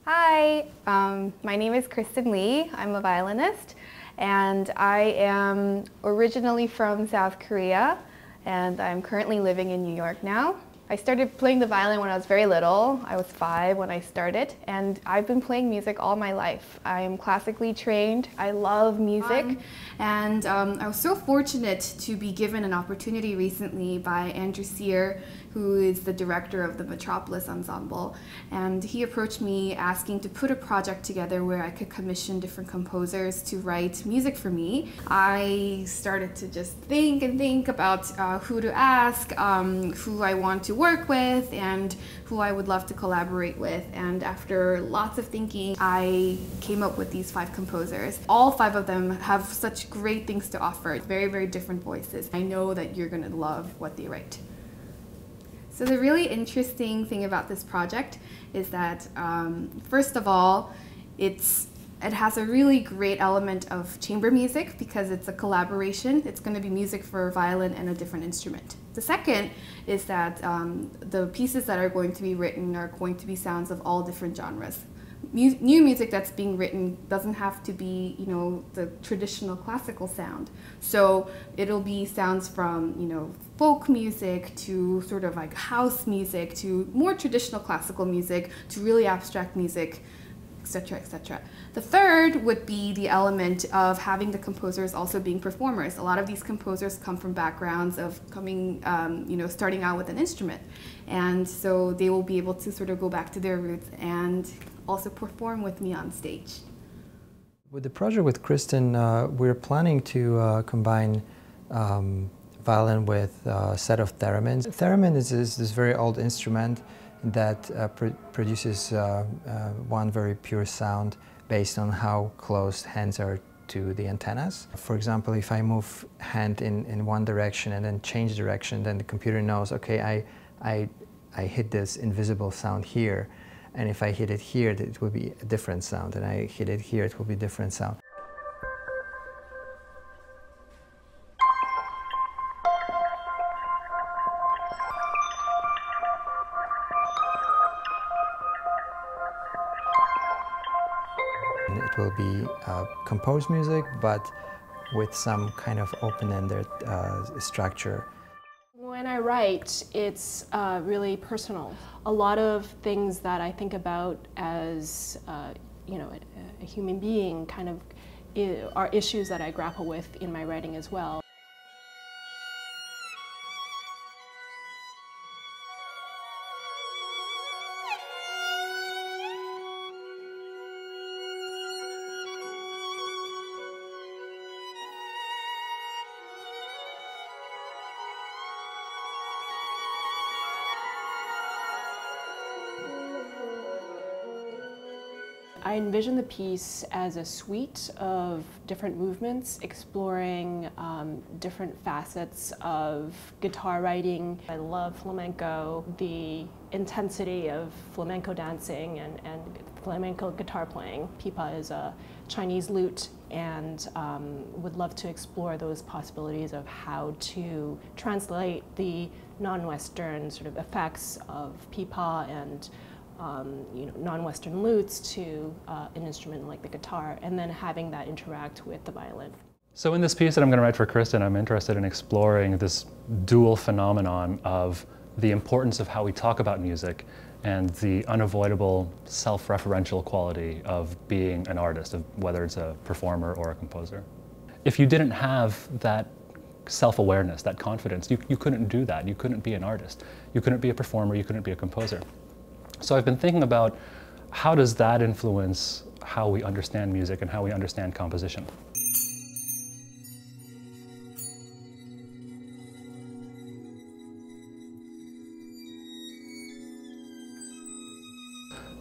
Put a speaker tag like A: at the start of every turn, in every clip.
A: Hi, my name is Kristen Lee. I'm a violinist, and I am originally from South Korea, and I'm currently living in New York now. I started playing the violin when I was very little. I was 5 when I started, and I've been playing music all my life. I am classically trained. I love music, and I was so fortunate to be given an opportunity recently by Andrew Sear, who is the director of the Metropolis Ensemble, and he approached me asking to put a project together where I could commission different composers to write music for me. I started to just think about who to ask, who I want to work with, and who I would love to collaborate with. And after lots of thinking, I came up with these 5 composers. All 5 of them have such great things to offer, very, very different voices. I know that you're gonna love what they write. So the really interesting thing about this project is that, first of all, it has a really great element of chamber music because it's a collaboration. It's going to be music for violin and a different instrument. The second is that the pieces that are going to be written are going to be sounds of all different genres. New music that's being written doesn't have to be, the traditional classical sound. So it'll be sounds from, folk music to sort of like house music to more traditional classical music to really abstract music, etc., etc. The third would be the element of having the composers also being performers. A lot of these composers come from backgrounds of starting out with an instrument. And so they will be able to sort of go back to their roots and also perform with me on stage.
B: With the project with Kristen, we're planning to combine violin with a set of theremins. Theremin is this very old instrument that produces one very pure sound based on how close hands are to the antennas. For example, if I move hand in one direction and then change direction, then the computer knows, okay, I hit this invisible sound here, and if I hit it here, it will be a different sound, and I hit it here, it will be a different sound. It will be composed music, but with some kind of open-ended structure.
C: When I write, it's really personal. A lot of things that I think about as a human being kind of are issues that I grapple with in my writing as well. I envision the piece as a suite of different movements exploring different facets of guitar writing. I love flamenco, the intensity of flamenco dancing and flamenco guitar playing. Pipa is a Chinese lute, and would love to explore those possibilities of how to translate the non-Western sort of effects of pipa and non-Western lutes to an instrument like the guitar, and then having that interact with the violin.
D: So in this piece that I'm going to write for Kristen, I'm interested in exploring this dual phenomenon of the importance of how we talk about music and the unavoidable self-referential quality of being an artist, of whether it's a performer or a composer. If you didn't have that self-awareness, that confidence, you couldn't do that. You couldn't be an artist. You couldn't be a performer. You couldn't be a composer. So I've been thinking about how does that influence how we understand music and how we understand composition.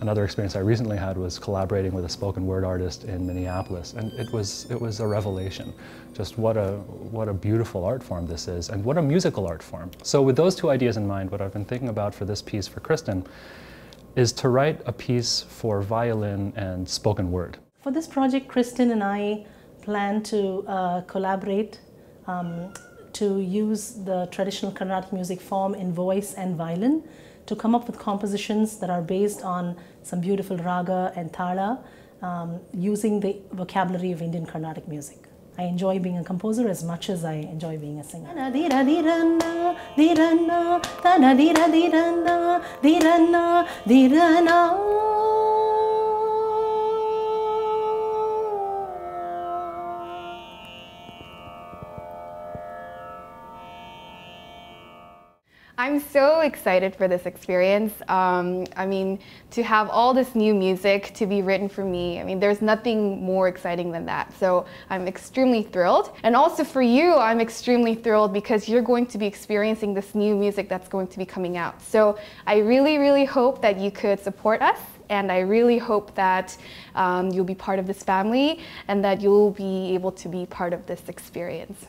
D: Another experience I recently had was collaborating with a spoken word artist in Minneapolis, and it was a revelation. Just what a beautiful art form this is, and what a musical art form. So with those 2 ideas in mind, what I've been thinking about for this piece for Kristen is to write a piece for violin and spoken word.
E: For this project, Kristen and I plan to collaborate to use the traditional Carnatic music form in voice and violin. to come up with compositions that are based on some beautiful raga and tala, using the vocabulary of Indian Carnatic music. I enjoy being a composer as much as I enjoy being a singer.
A: I'm so excited for this experience. I mean, to have all this new music to be written for me, I mean, there's nothing more exciting than that. So I'm extremely thrilled. And also for you, I'm extremely thrilled because you're going to be experiencing this new music that's going to be coming out. So I really, really hope that you could support us. And I really hope that you'll be part of this family and that you'll be able to be part of this experience.